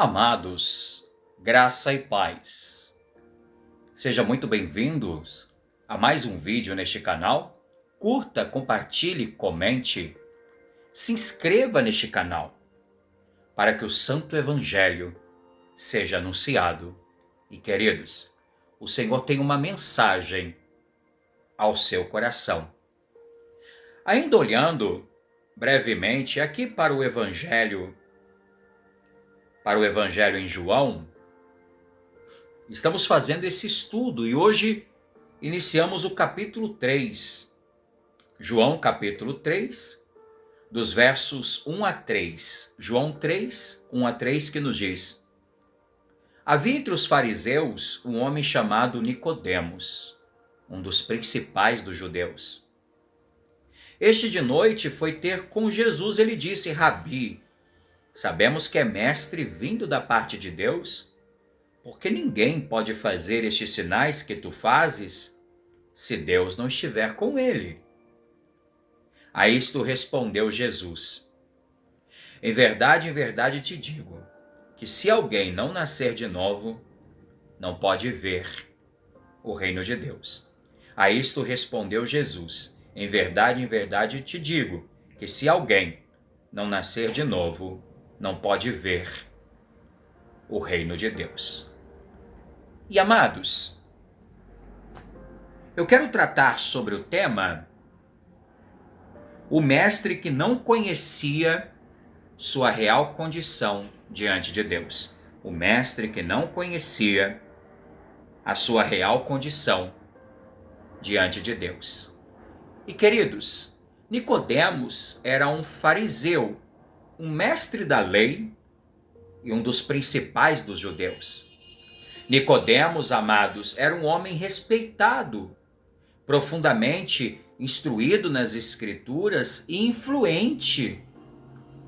Amados, graça e paz. Sejam muito bem-vindos a mais um vídeo neste canal. Curta, compartilhe, comente. Se inscreva neste canal para que o Santo Evangelho seja anunciado. E queridos, o Senhor tem uma mensagem ao seu coração. Ainda olhando brevemente aqui para o Evangelho em João, estamos fazendo esse estudo e hoje iniciamos o capítulo 3. João capítulo 3, dos versos 1 a 3. João 3, 1 a 3, que nos diz: Havia entre os fariseus um homem chamado Nicodemos, um dos principais dos judeus. Este de noite foi ter com Jesus. Ele disse: Rabi, sabemos que é mestre vindo da parte de Deus, porque ninguém pode fazer estes sinais que tu fazes se Deus não estiver com ele. A isto respondeu Jesus: em verdade te digo, que se alguém não nascer de novo, não pode ver o reino de Deus. A isto respondeu Jesus: em verdade te digo, que se alguém não nascer de novo, não pode ver o reino de Deus. E amados, eu quero tratar sobre o tema o mestre que não conhecia sua real condição diante de Deus. O mestre que não conhecia a sua real condição diante de Deus. E queridos, Nicodemos era um fariseu, um mestre da lei e um dos principais dos judeus. Nicodemos, amados, era um homem respeitado, profundamente instruído nas escrituras e influente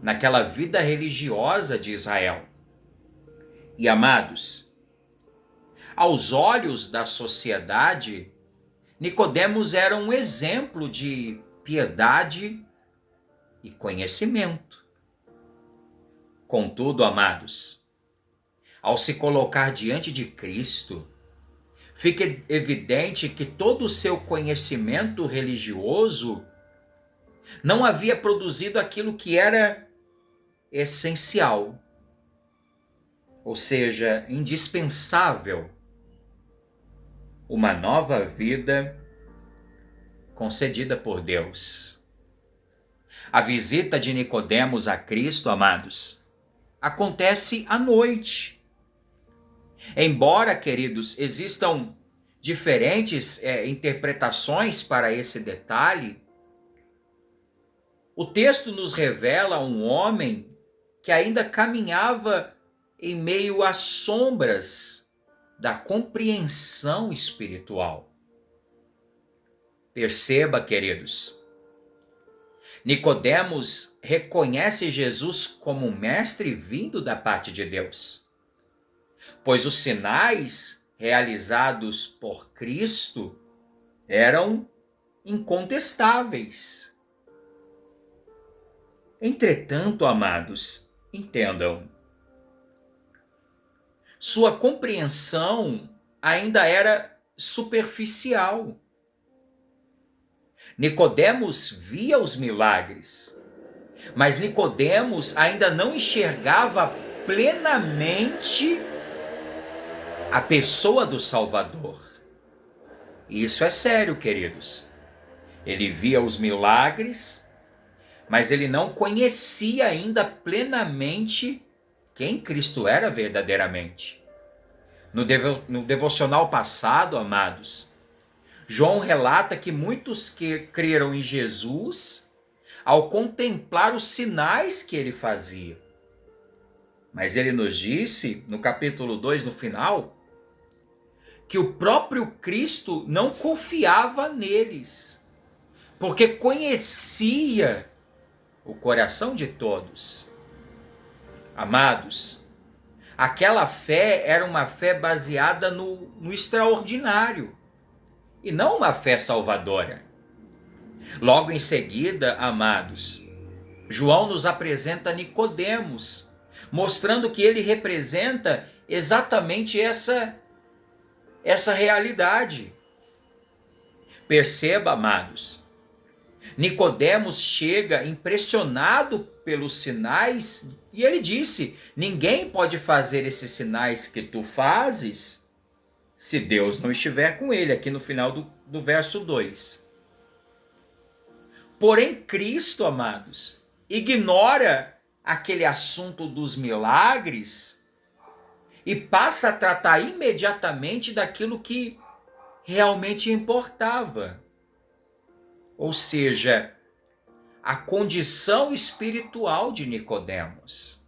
naquela vida religiosa de Israel. E amados, aos olhos da sociedade, Nicodemos era um exemplo de piedade e conhecimento. Contudo, amados, ao se colocar diante de Cristo, fica evidente que todo o seu conhecimento religioso não havia produzido aquilo que era essencial, ou seja, indispensável: uma nova vida concedida por Deus. A visita de Nicodemos a Cristo, amados, acontece à noite. Embora, queridos, existam diferentes interpretações para esse detalhe, o texto nos revela um homem que ainda caminhava em meio às sombras da compreensão espiritual. Perceba, queridos, Nicodemos reconhece Jesus como um mestre vindo da parte de Deus, pois os sinais realizados por Cristo eram incontestáveis. Entretanto, amados, entendam, sua compreensão ainda era superficial. Nicodemos via os milagres, mas Nicodemos ainda não enxergava plenamente a pessoa do Salvador. E isso é sério, queridos. Ele via os milagres, mas ele não conhecia ainda plenamente quem Cristo era verdadeiramente. No devocional passado, amados, João relata que muitos que creram em Jesus ao contemplar os sinais que ele fazia. Mas ele nos disse, no capítulo 2, no final, que o próprio Cristo não confiava neles, porque conhecia o coração de todos. Amados, aquela fé era uma fé baseada no extraordinário, e não uma fé salvadora. Logo em seguida, amados, João nos apresenta Nicodemos mostrando que ele representa exatamente essa realidade. Perceba, amados, Nicodemos chega impressionado pelos sinais e ele disse: ninguém pode fazer esses sinais que tu fazes se Deus não estiver com ele, aqui no final do verso 2. Porém, Cristo, amados, ignora aquele assunto dos milagres e passa a tratar imediatamente daquilo que realmente importava. Ou seja, a condição espiritual de Nicodemos.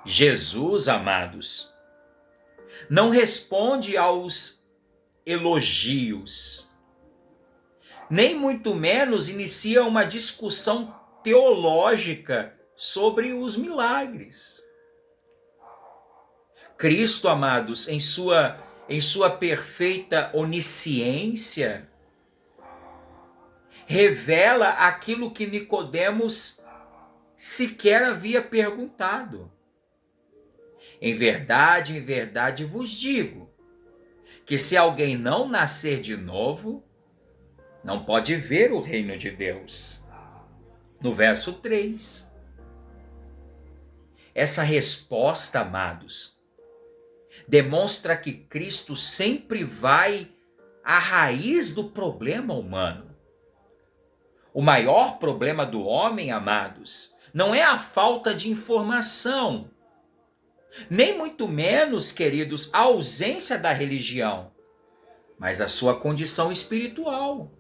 Jesus, amados, não responde aos elogios, nem muito menos inicia uma discussão teológica sobre os milagres. Cristo, amados, em sua perfeita onisciência, revela aquilo que Nicodemos sequer havia perguntado. Em verdade vos digo, que se alguém não nascer de novo, não pode ver o reino de Deus. No verso 3. Essa resposta, amados, demonstra que Cristo sempre vai à raiz do problema humano. O maior problema do homem, amados, não é a falta de informação, nem muito menos, queridos, a ausência da religião, mas a sua condição espiritual.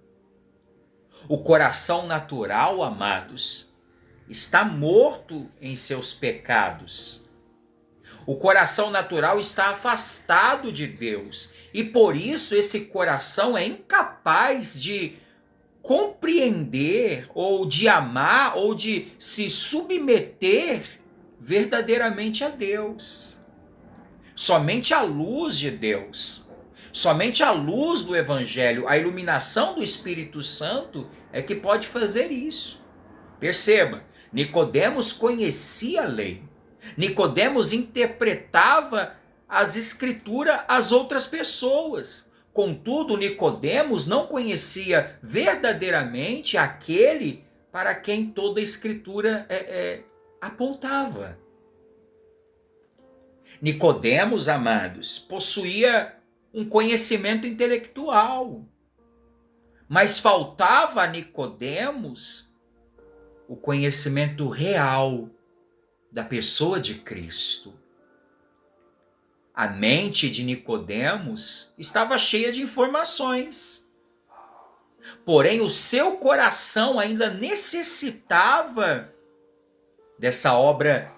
O coração natural, amados, está morto em seus pecados. O coração natural está afastado de Deus e por isso esse coração é incapaz de compreender ou de amar ou de se submeter verdadeiramente a Deus. Somente a luz de Deus, somente a luz do Evangelho, a iluminação do Espírito Santo é que pode fazer isso. Perceba, Nicodemos conhecia a lei. Nicodemos interpretava as Escrituras às outras pessoas. Contudo, Nicodemos não conhecia verdadeiramente aquele para quem toda a Escritura apontava. Nicodemos, amados, possuía um conhecimento intelectual, mas faltava a Nicodemos o conhecimento real da pessoa de Cristo. A mente de Nicodemos estava cheia de informações. Porém, o seu coração ainda necessitava dessa obra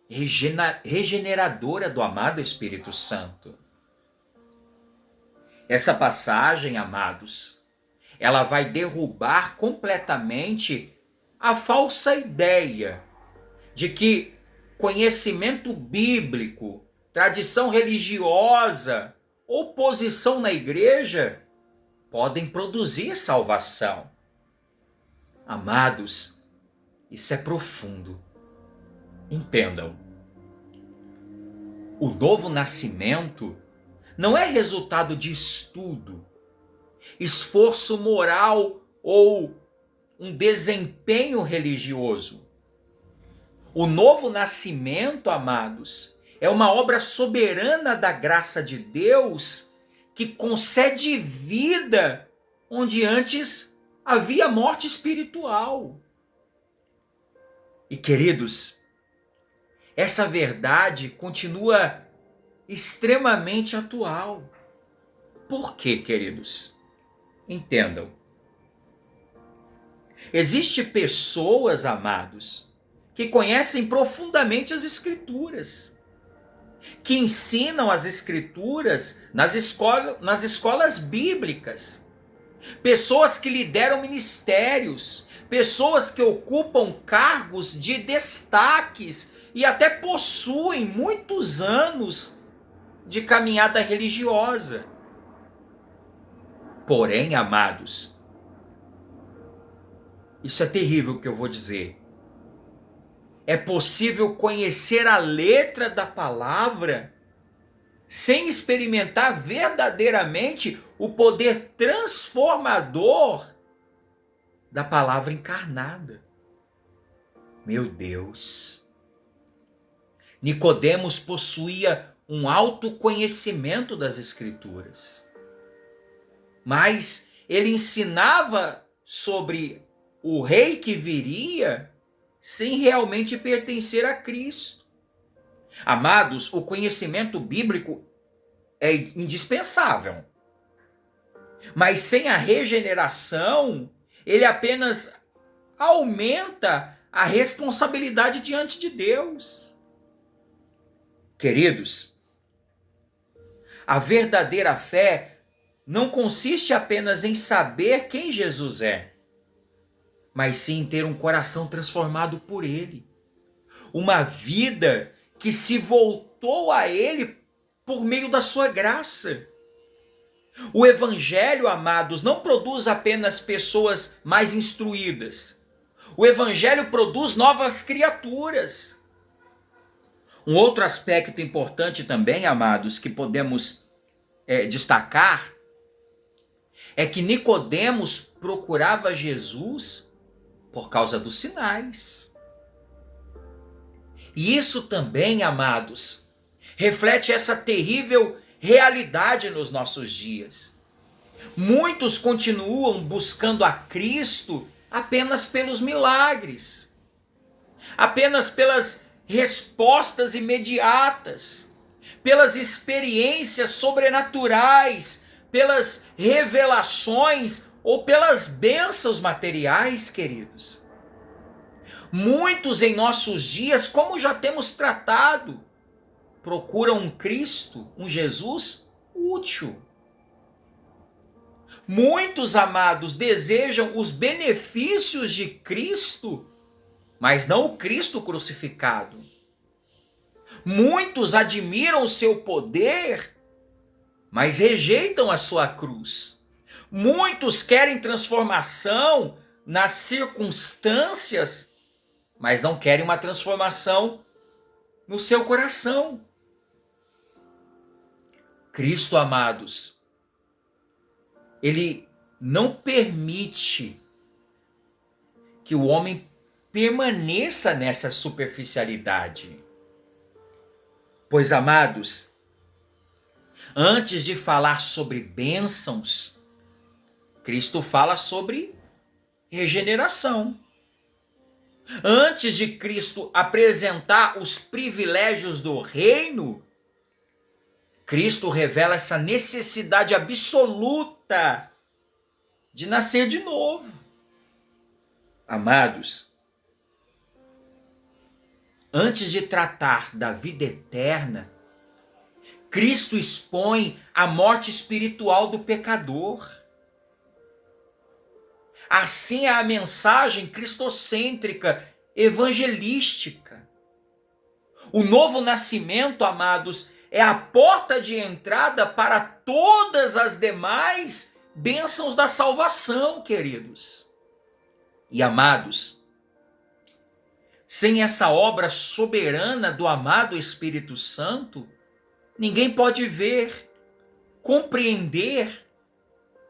regeneradora do amado Espírito Santo. Essa passagem, amados, ela vai derrubar completamente a falsa ideia de que conhecimento bíblico, tradição religiosa ou posição na igreja podem produzir salvação. Amados, isso é profundo. Entendam. O novo nascimento não é resultado de estudo, esforço moral ou um desempenho religioso. O novo nascimento, amados, é uma obra soberana da graça de Deus que concede vida onde antes havia morte espiritual. E queridos, essa verdade continua extremamente atual. Por quê, queridos? Entendam. Existem pessoas, amados, que conhecem profundamente as Escrituras, que ensinam as Escrituras nas escolas bíblicas, pessoas que lideram ministérios, pessoas que ocupam cargos de destaques e até possuem muitos anos de caminhada religiosa. Porém, amados, isso é terrível o que eu vou dizer. é possível conhecer a letra da palavra sem experimentar verdadeiramente o poder transformador da palavra encarnada. Meu Deus! Nicodemos possuía um autoconhecimento das Escrituras, mas ele ensinava sobre o rei que viria sem realmente pertencer a Cristo. Amados, o conhecimento bíblico é indispensável, mas sem a regeneração, ele apenas aumenta a responsabilidade diante de Deus. Queridos, a verdadeira fé não consiste apenas em saber quem Jesus é, mas sim em ter um coração transformado por Ele. Uma vida que se voltou a Ele por meio da sua graça. O Evangelho, amados, não produz apenas pessoas mais instruídas. O Evangelho produz novas criaturas. Um outro aspecto importante também, amados, que podemos destacar, é que Nicodemos procurava Jesus por causa dos sinais. E isso também, amados, reflete essa terrível realidade nos nossos dias. Muitos continuam buscando a Cristo apenas pelos milagres, apenas pelas respostas imediatas, pelas experiências sobrenaturais, pelas revelações ou pelas bênçãos materiais, queridos. Muitos em nossos dias, como já temos tratado, procuram um Cristo, um Jesus útil. Muitos, amados, desejam os benefícios de Cristo, mas não o Cristo crucificado. Muitos admiram o seu poder, mas rejeitam a sua cruz. Muitos querem transformação nas circunstâncias, mas não querem uma transformação no seu coração. Cristo, amados, Ele não permite que o homem permaneça nessa superficialidade. Pois, amados, antes de falar sobre bênçãos, Cristo fala sobre regeneração. Antes de Cristo apresentar os privilégios do reino, Cristo revela essa necessidade absoluta de nascer de novo. Amados, antes de tratar da vida eterna, Cristo expõe a morte espiritual do pecador. Assim é a mensagem cristocêntrica, evangelística. O novo nascimento, amados, é a porta de entrada para todas as demais bênçãos da salvação, queridos. E amados, sem essa obra soberana do amado Espírito Santo, ninguém pode ver, compreender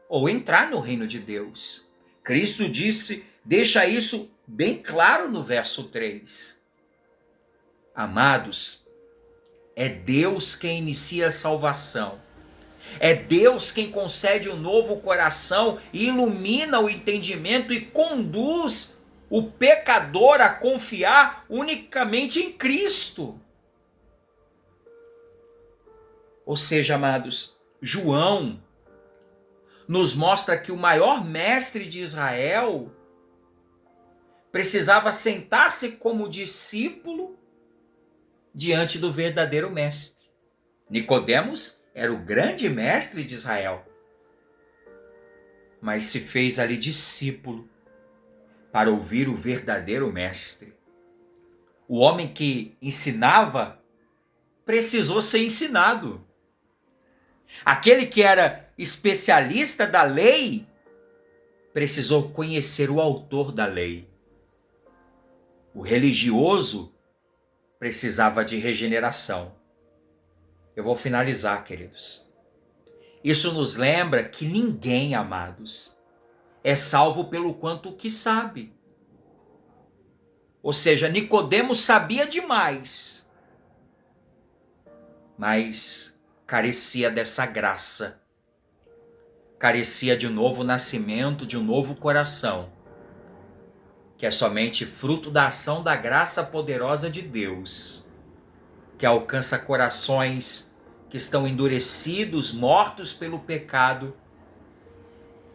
ou entrar no reino de Deus. Cristo deixa isso bem claro no verso 3. Amados, é Deus quem inicia a salvação. É Deus quem concede um novo coração, ilumina o entendimento e conduz o pecador a confiar unicamente em Cristo. Ou seja, amados, João nos mostra que o maior mestre de Israel precisava sentar-se como discípulo diante do verdadeiro mestre. Nicodemos era o grande mestre de Israel, mas se fez ali discípulo para ouvir o verdadeiro mestre. O homem que ensinava precisou ser ensinado. Aquele que era especialista da lei precisou conhecer o autor da lei. O religioso precisava de regeneração. Eu vou finalizar, queridos. Isso nos lembra que ninguém, amados, é salvo pelo quanto que sabe. Ou seja, Nicodemos sabia demais, mas carecia dessa graça. Carecia de um novo nascimento, de um novo coração, que é somente fruto da ação da graça poderosa de Deus, que alcança corações que estão endurecidos, mortos pelo pecado,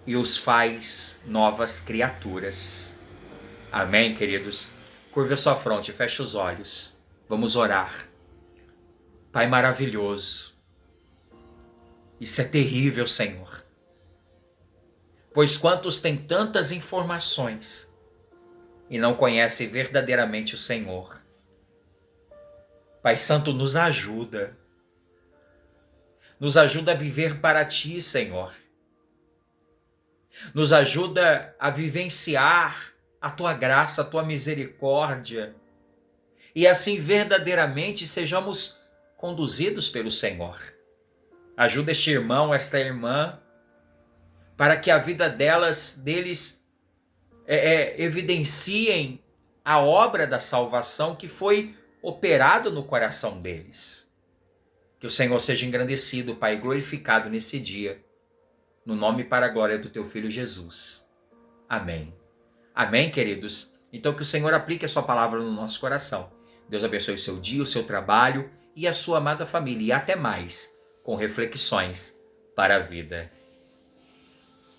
e os faz novas criaturas. Amém, queridos? Curva a sua fronte, feche os olhos. Vamos orar. Pai maravilhoso, isso é terrível, Senhor. Pois quantos têm tantas informações e não conhecem verdadeiramente o Senhor. Pai Santo, nos ajuda. Nos ajuda a viver para Ti, Senhor. Nos ajuda a vivenciar a Tua graça, a Tua misericórdia. E assim verdadeiramente sejamos conduzidos pelo Senhor. Ajuda este irmão, esta irmã, para que a vida deles evidenciem a obra da salvação que foi operado no coração deles. Que o Senhor seja engrandecido, Pai, glorificado nesse dia, no nome e para a glória do Teu Filho Jesus. Amém. Amém, queridos? Então que o Senhor aplique a sua palavra no nosso coração. Deus abençoe o seu dia, o seu trabalho e a sua amada família. E até mais, com reflexões para a vida.